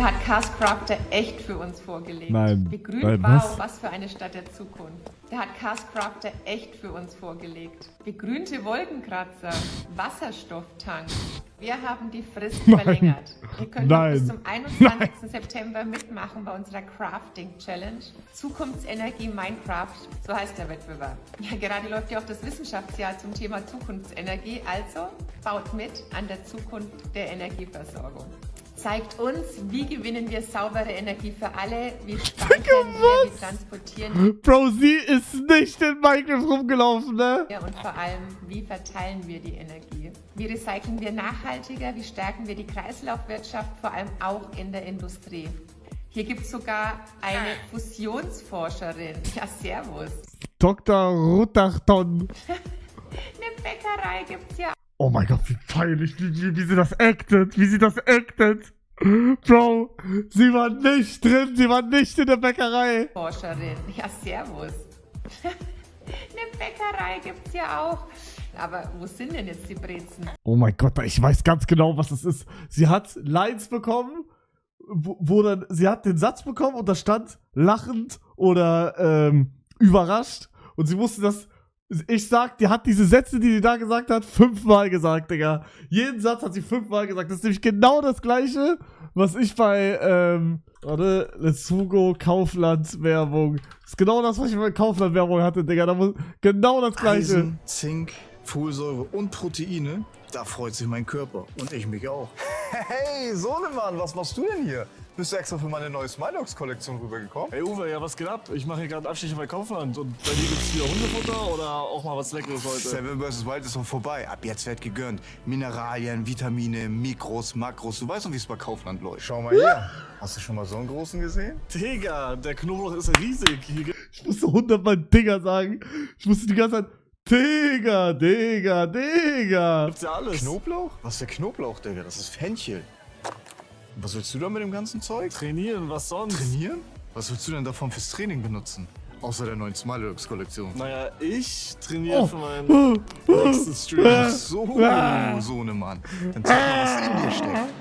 Der hat Castcrafter echt für uns vorgelegt. Nein. Begrünt, Nein, wow, was für eine Stadt der Zukunft. Der hat Castcrafter echt für uns vorgelegt. Begrünte Wolkenkratzer, Wasserstofftank. Wir haben die Frist verlängert. Ihr könnt noch bis zum 21. September mitmachen bei unserer Crafting Challenge. Zukunftsenergie Minecraft, so heißt der Wettbewerb. Ja, gerade läuft ja auch das Wissenschaftsjahr zum Thema Zukunftsenergie, also baut mit an der Zukunft der Energieversorgung. Zeigt uns, wie gewinnen wir saubere Energie für alle, wie speichern wir, wie transportieren Bro, sie ist nicht in Minecraft rumgelaufen, ne? wir und vor allem, wie verteilen wir die Energie. Wie recyceln wir nachhaltiger, wie stärken wir die Kreislaufwirtschaft, vor allem auch in der Industrie. Hier gibt es sogar eine Fusionsforscherin. Ja, servus. Dr. Rutachton. Eine Bäckerei gibt's ja. Oh mein Gott, wie peinlich, wie sie das actet, wie sie das actet. Bro, sie war nicht drin, sie war nicht in der Bäckerei. Forscherin. Ja, servus. Eine Bäckerei gibt's ja auch. Aber wo sind denn jetzt die Brezen? Oh mein Gott, ich weiß ganz genau, was das ist. Sie hat Lines bekommen, wo dann, sie hat den Satz bekommen und da stand lachend oder überrascht. Und sie musste das, ich sag, die hat diese Sätze, die sie da gesagt hat, 5-mal gesagt, Digga. Jeden Satz hat sie 5-mal gesagt. Das ist nämlich genau das Gleiche, was ich bei, warte, Let's Hugo Kaufland Werbung. Das ist genau das, was ich bei Kaufland Werbung hatte, Digga. Da muss, genau das Gleiche. Eisen, Zink, Folsäure und Proteine, da freut sich mein Körper. Und ich mich auch. Hey, Sohnemann, was machst du denn hier? Bist du extra für meine neue Smilox-Kollektion rübergekommen? Hey Uwe, ja was geht ab? Ich mache hier gerade Abstriche bei Kaufland und bei dir gibt's wieder Hundefutter oder auch mal was Leckeres heute? Seven vs. Wild ist doch vorbei. Ab jetzt wird gegönnt. Mineralien, Vitamine, Mikros, Makros. Du weißt doch, wie es bei Kaufland läuft. Schau mal hier. Hast du schon mal so einen großen gesehen? Digga, der Knoblauch ist riesig. Ich musste 100-mal Digga sagen. Ich musste die ganze Zeit Digga, Digga, Digga. Gibt's ja alles. Knoblauch? Was ist der Knoblauch, Digga? Das ist Fenchel. Was willst du da mit dem ganzen Zeug? Trainieren, was sonst? Trainieren? Was willst du denn davon fürs Training benutzen? Außer der neuen Smilox-Kollektion. Naja, ich trainiere für meinen nächsten Stream. Ach so, Sohnemann. Dann zeig mal, was in dir steckt.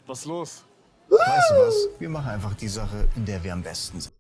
Was ist los? Weißt du was? Wir machen einfach die Sache, in der wir am besten sind.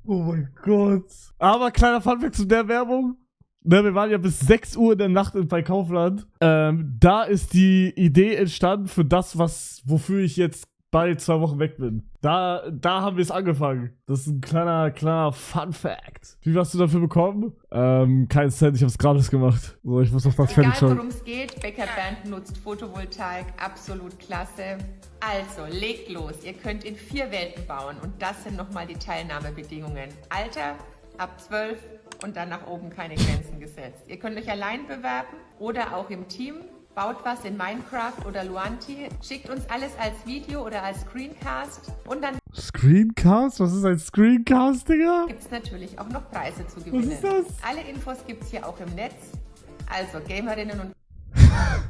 Oh mein Gott. Aber kleiner Funfact zu der Werbung. Ne, wir waren ja bis 6 Uhr in der Nacht bei Kaufland. Da ist die Idee entstanden für das, wofür ich jetzt bald 2 Wochen weg bin. Da haben wir es angefangen. Das ist ein kleiner Fun-Fact. Wie hast du dafür bekommen? Kein Cent, ich hab's gratis gemacht. So, ich muss noch das fertig Egal schauen. worum es geht, Bäcker Bernd nutzt Photovoltaik, absolut klasse. Also, legt los. Ihr könnt in 4 Welten bauen und das sind nochmal die Teilnahmebedingungen. Alter, ab 12 und dann nach oben keine Grenzen gesetzt. Ihr könnt euch allein bewerben oder auch im Team. Baut was in Minecraft oder Luanti, schickt uns alles als Video oder als Screencast und dann Screencast? Was ist ein Screencast, Digga? gibt es natürlich auch noch Preise zu gewinnen. ist das? Alle Infos gibt es hier auch im Netz. Also Gamerinnen und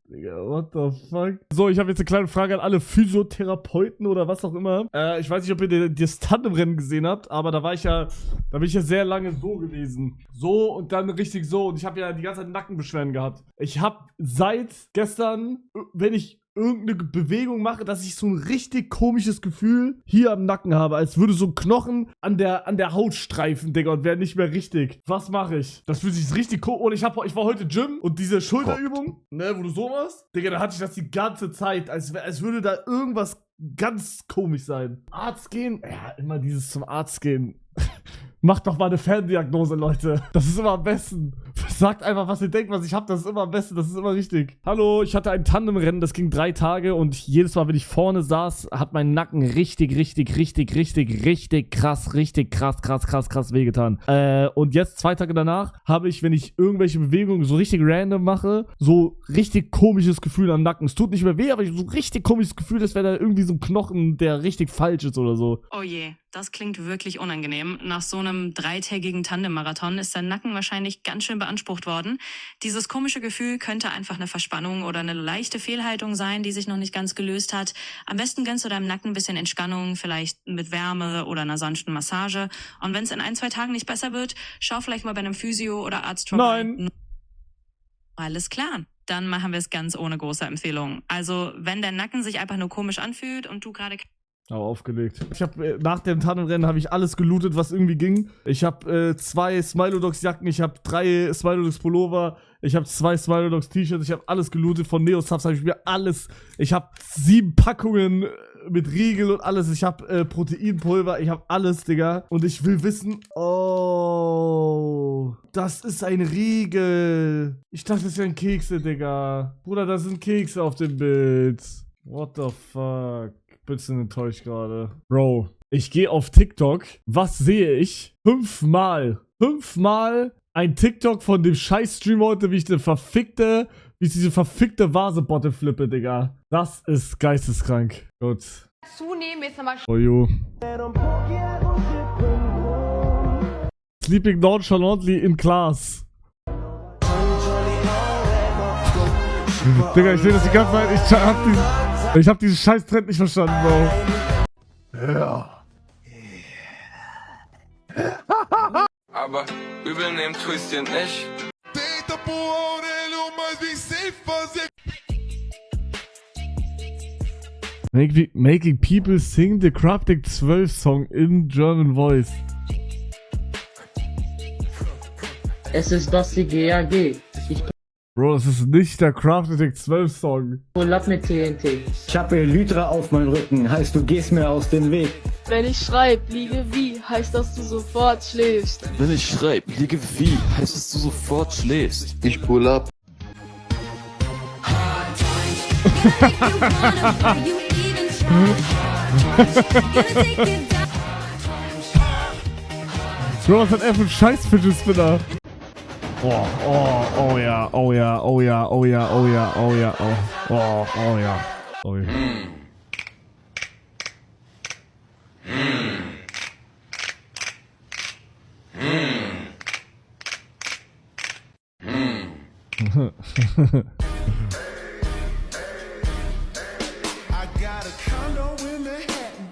Digga, what the fuck? So, ich habe jetzt eine kleine Frage an alle Physiotherapeuten oder was auch immer. Ich weiß nicht, ob ihr das Tandemrennen gesehen habt, aber da bin ich ja sehr lange so gewesen. So und dann richtig so. Und ich habe ja die ganze Zeit Nackenbeschwerden gehabt. Ich habe seit gestern, wenn ich irgendeine Bewegung mache, dass ich so ein richtig komisches Gefühl hier am Nacken habe, als würde so ein Knochen an der Haut streifen, Digga, und wäre nicht mehr richtig. Was mache ich? Das fühlt sich richtig komisch. Und ich war heute Gym und diese Schulterübung, ne, wo du so machst, Digga, da hatte ich das die ganze Zeit, als würde da irgendwas ganz komisch sein. Arzt gehen? Ja, immer dieses zum Arzt gehen. Macht doch mal eine Ferndiagnose, Leute. Das ist immer am besten. Sagt einfach, was ihr denkt, was ich hab. Das ist immer am besten. Das ist immer richtig. Hallo, ich hatte ein Tandemrennen, das ging 3 Tage und jedes Mal, wenn ich vorne saß, hat mein Nacken richtig krass wehgetan. Und jetzt 2 Tage danach habe ich, wenn ich irgendwelche Bewegungen so richtig random mache, so richtig komisches Gefühl am Nacken. Es tut nicht mehr weh, aber ich so richtig komisches Gefühl, als wäre da irgendwie so ein Knochen, der richtig falsch ist oder so. Oh je, Das klingt wirklich unangenehm. Nach so einem 3-tägigen Tandem-Marathon ist dein Nacken wahrscheinlich ganz schön beansprucht worden. Dieses komische Gefühl könnte einfach eine Verspannung oder eine leichte Fehlhaltung sein, die sich noch nicht ganz gelöst hat. Am besten gönnst du deinem Nacken ein bisschen Entspannung, vielleicht mit Wärme oder einer sanften Massage. Und wenn es in 1-2 Tagen nicht besser wird, schau vielleicht mal bei einem Physio oder Arzt vorbei. Nein. Alles klar. Dann machen wir es ganz ohne große Empfehlung. Also, wenn der Nacken sich einfach nur komisch anfühlt und du gerade... Aber aufgelegt. Ich habe nach dem Tannenrennen habe ich alles gelootet, was irgendwie ging. Ich habe 2 Smilodogs Jacken, ich habe 3 Smilodogs Pullover, ich habe 2 Smilodogs T-Shirts, ich habe alles gelootet. Von Neosubs habe ich mir alles. Ich habe 7 Packungen mit Riegel und alles. Ich habe Proteinpulver, ich habe alles, Digga. Und ich will wissen, oh, das ist ein Riegel. Ich dachte, das wären Kekse, Digga. Bruder, das sind Kekse auf dem Bild. What the fuck? Bisschen enttäuscht gerade. Bro, ich gehe auf TikTok. Was sehe ich? 5-mal ein TikTok von dem Scheiß-Stream heute, wie ich diese verfickte Vase Botte flippe, Digga. Das ist geisteskrank. Gut. Zunehmen ist nochmal Oh, jo. Sleeping nonchalantly in class. Digga, ich sehe das die ganze Zeit. Ich hab diesen scheiß Trend nicht verstanden, Bro. Ja. Aber übel nehmen tue ich's dir nicht. Making people sing the Crafting 12 song in German voice. Es ist Basti GAG. Ich Bro, das ist nicht der Crafting 12 Song. pull ab mit TNT. Ich hab Elytra auf meinem Rücken, heißt du gehst mir aus dem Weg. Wenn ich schreib, liege wie, heißt dass du sofort schläfst. Wenn ich schreib, liege wie, heißt es du sofort schläfst. Ich pull ab. Bro, was hat er für ein scheiß Fidget Spinner? Oh ja, oh ja, oh ja, oh ja, oh ja, oh ja, oh ja. Oh ja.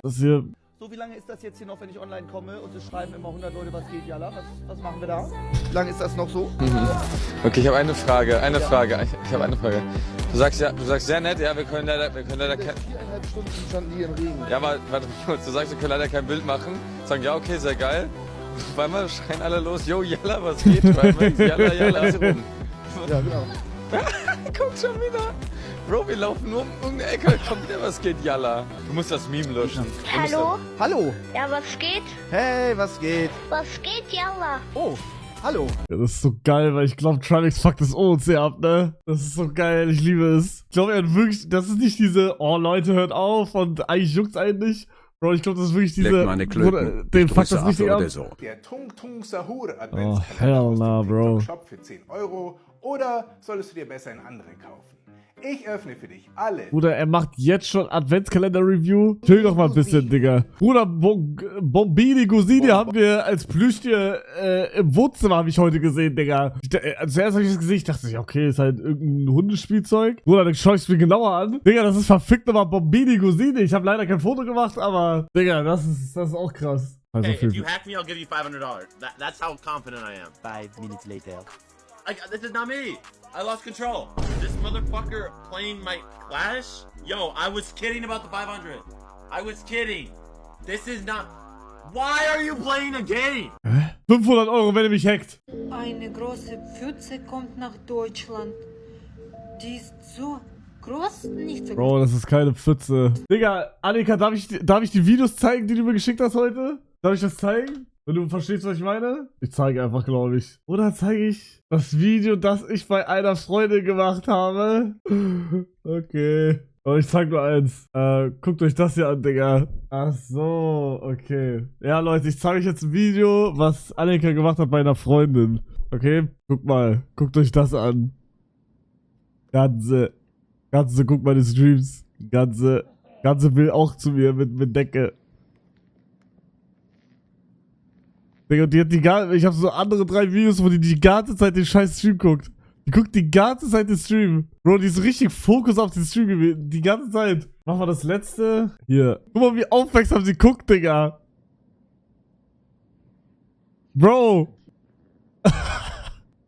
Das hier. So, wie lange ist das jetzt hier noch, wenn ich online komme und es schreiben immer 100 Leute, was geht, Jalla? Was machen wir da? Wie lange ist das noch so? Okay, ich habe eine Frage. Ich habe eine Frage. Du sagst sehr nett, ja, wir können leider kein... 4,5 Stunden standen die im Regen. Ja, aber warte kurz, du sagst, wir können leider kein Bild machen. Sagen, ja, okay, sehr geil. Auf einmal schreien alle los, yo, Jalla, was geht? Jalla, Jalla, ist rum. Ja, genau. Guck schon wieder. Bro, wir laufen nur um irgendeine Ecke. Komm wieder, was geht, Jalla? Du musst das Meme löschen. Hallo? Hallo. Ja, was geht? Hey, was geht? Was geht, Jalla? Oh, hallo. Ja, das ist so geil, weil ich glaube, Trilix fuckt das OOC ab, ne? Das ist so geil, ich liebe es. Ich glaube, er hat wirklich, das ist nicht diese, oh Leute, hört auf und eigentlich juckt's eigentlich. Bro, ich glaube, das ist wirklich diese, den fuckt das richtig ab. Der Tung Tung Sahur Oh, Adventskalender hell aus nah, dem Bro. TikTok-Shop für 10 € oder solltest du dir besser einen anderen kaufen? Ich öffne für dich alle. Bruder, er macht jetzt schon Adventskalender-Review. Chill doch mal ein bisschen, Digga. Bruder, Bombini Gosini haben wir als Plüschtier im Wohnzimmer, habe ich heute gesehen, Digga. Zuerst habe ich das gesehen, ich dachte, ja, okay, ist halt irgendein Hundespielzeug. Bruder, dann schaue ich es mir genauer an. Digga, das ist verfickt nochmal Bombini Gosini. Ich habe leider kein Foto gemacht, aber, Digga, das ist auch krass. Also hey, if you hack me, I'll give you $500. That's how confident I am. 5 minutes later. This is not me. I lost control. This motherfucker playing my Clash? Yo, I was kidding about the 500. I was kidding. This is not... Why are you playing a game? 500 €, wenn er mich hackt. Eine große Pfütze kommt nach Deutschland. Die ist so groß, nicht so groß. Bro, das ist keine Pfütze. Digga, Annika, darf ich die Videos zeigen, die du mir geschickt hast heute? Darf ich das zeigen? Wenn du verstehst, was ich meine? Ich zeige einfach, glaube ich. Oder zeige ich das Video, das ich bei einer Freundin gemacht habe? Okay. Aber ich zeige nur eins. Guckt euch das hier an, Digga. Ach so, okay. Ja, Leute, ich zeige euch jetzt ein Video, was Annika gemacht hat bei einer Freundin. Okay? Guckt mal. Guckt euch das an. Ganze, guckt meine Streams. Ganze will auch zu mir mit Decke. Digga, ich habe so andere 3 Videos, wo die ganze Zeit den scheiß Stream guckt. Die guckt die ganze Zeit den Stream. Bro, die ist richtig Fokus auf den Stream gewesen. Die ganze Zeit. Mach mal das letzte. Hier. Guck mal, wie aufmerksam sie guckt, Digga. Bro.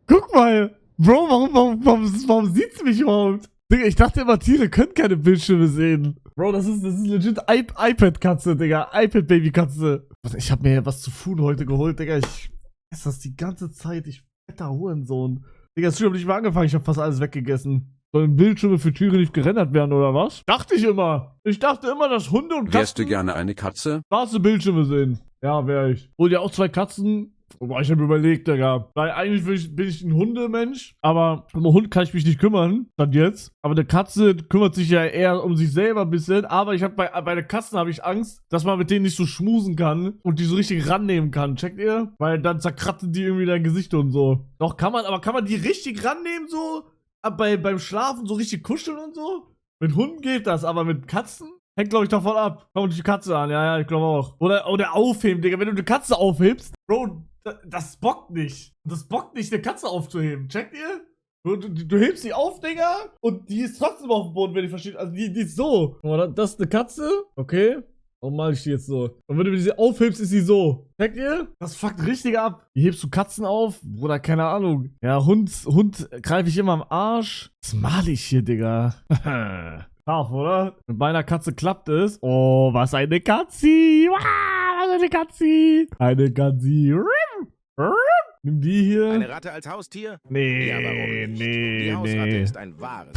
Guck mal. Bro, warum sieht sie mich überhaupt? Digga, ich dachte immer, Tiere können keine Bildschirme sehen. Bro, das ist legit iPad-Katze, Digga. iPad-Baby-Katze. Ich hab mir ja was zu Food heute geholt, Digga. Ich esse das die ganze Zeit. Ich fetter Hurensohn. Digga, das Stream hab nicht mal angefangen. Ich hab fast alles weggegessen. Sollen Bildschirme für Tiere nicht gerendert werden, oder was? Dachte ich immer. Ich dachte immer, dass Hunde und Katzen... Wärst du gerne eine Katze? Schwarze Bildschirme sehen. Ja, wär ich. Hol dir auch 2 Katzen. Boah, ich hab überlegt, Digga. Weil eigentlich bin ich ein Hundemensch, aber um einen Hund kann ich mich nicht kümmern, stand jetzt. Aber eine Katze kümmert sich ja eher um sich selber ein bisschen. Aber ich hab bei den Katzen habe ich Angst, dass man mit denen nicht so schmusen kann und die so richtig rannehmen kann. Checkt ihr? Weil dann zerkratzen die irgendwie dein Gesicht und so. Doch, kann man die richtig rannehmen so? Beim Schlafen so richtig kuscheln und so? Mit Hunden geht das, aber mit Katzen? Hängt, glaube ich, davon ab. Kommt die Katze an, ja, ich glaube auch. Oder aufheben, Digga. Wenn du eine Katze aufhebst, Bro, das bockt nicht. Das bockt nicht, eine Katze aufzuheben. Checkt ihr? Du hebst sie auf, Digga, und die ist trotzdem auf dem Boden, wenn ihr versteht. Also die ist so. Das ist eine Katze. Okay. Warum male ich die jetzt so? Und wenn du sie aufhebst, ist sie so. Checkt ihr? Das fuckt richtig ab. Wie hebst du Katzen auf? Bruder, keine Ahnung. Ja, Hund greife ich immer am Arsch. Was male ich hier, Digga? Scharf, oder? Mit meiner Katze klappt es. Oh, was eine Katzi. Was eine Katzi. Eine Katzi. Nimm die hier. Eine Ratte als Haustier? Nee, ja, warum nicht? nee, Die Hausratte ist ein wahres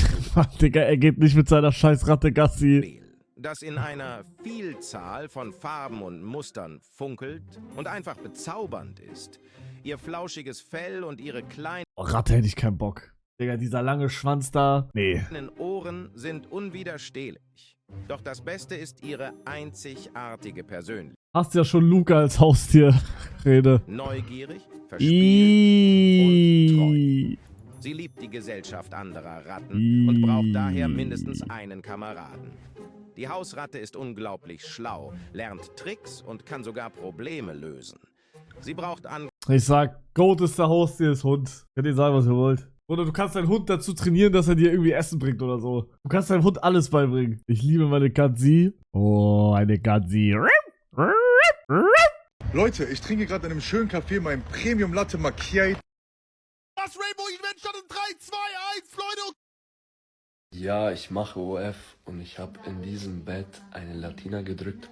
Digga, er geht nicht mit seiner scheiß Ratte Gassi. das in einer Vielzahl von Farben und Mustern funkelt und einfach bezaubernd ist. Ihr flauschiges Fell und ihre kleinen Ratte hätte ich keinen Bock. Digga, dieser lange Schwanz da. Nee. Ohren sind unwiderstehlich. Doch das Beste ist ihre einzigartige Persönlichkeit. Hast ja schon Luca als Haustier. Rede. Neugierig, verspielt und treu. Sie liebt die Gesellschaft anderer Ratten und braucht daher mindestens einen Kameraden. Die Hausratte ist unglaublich schlau, lernt Tricks und kann sogar Probleme lösen. Sie braucht Ich sag, Goat ist der Haustier des Hund. Könnt ihr sagen, was ihr wollt. Oder du kannst deinen Hund dazu trainieren, dass er dir irgendwie Essen bringt oder so. Du kannst deinem Hund alles beibringen. Ich liebe meine Katzi. Oh, eine Katzi. Leute, ich trinke gerade in einem schönen Café meinen Premium Latte Macchiato. Das Rainbow Event statt in 3, 2, 1, Leute! Ja, ich mache OF und ich habe in diesem Bett eine Latina gedrückt.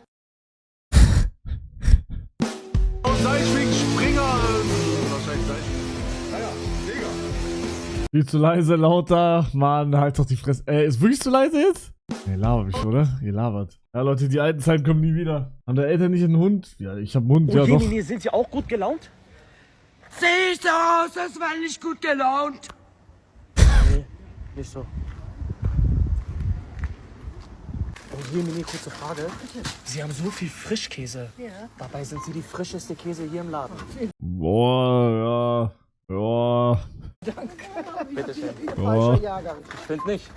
Seilschwing, Springer, wahrscheinlich Seilschwing. Naja, mega. Viel zu leise, lauter. Mann, halt doch die Fresse. Ist wirklich zu leise jetzt? Ihr labert mich, oder? Ihr labert. Ja, Leute, die alten Zeiten kommen nie wieder. Haben der Eltern nicht einen Hund? Ja, ich hab einen Hund, ja doch. Sind Sie auch gut gelaunt? Sehe ich so aus, als wäre nicht gut gelaunt? Nee, nicht so. Oh, hier, Mini, kurze Frage. Bitte. Sie haben so viel Frischkäse. Ja. Dabei sind Sie die frischeste Käse hier im Laden. Boah, ja. Ja. Danke. Bitte schön. Boah. Falscher Jahrgang. Ich finde nicht.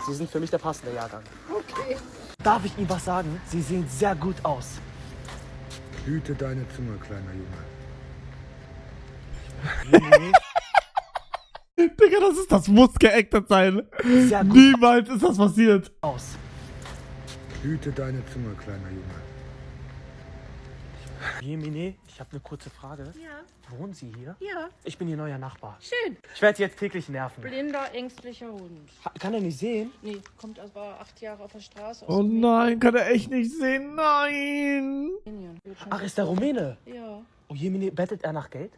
Sie sind für mich der passende Jahrgang. Okay. Darf ich Ihnen was sagen? Sie sehen sehr gut aus. Hüte deine Zunge, kleiner Junge. Digga, das muss geactet sein. Sehr gut. Niemals ist das passiert. Aus. Hüte deine Zunge, kleiner Junge. Jemine, ich habe eine kurze Frage. Ja. Wohnen Sie hier? Ja. Ich bin Ihr neuer Nachbar. Schön. Ich werde Sie jetzt täglich nerven. Blinder, ängstlicher Hund. Kann er nicht sehen? Nee, kommt also 8 Jahre auf der Straße. Oh nein, kann er echt nicht sehen. Nein. Ach, ist der Rumäne? Ja. Oh, Jemine, bettet er nach Geld?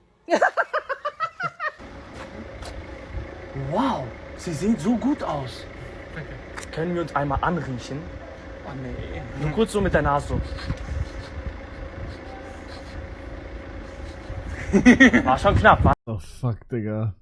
Wow, Sie sehen so gut aus. Danke. Können wir uns einmal anriechen? Oh nee. Nur kurz so mit der Nase. War schon knapp, wa? Oh fuck, Digga.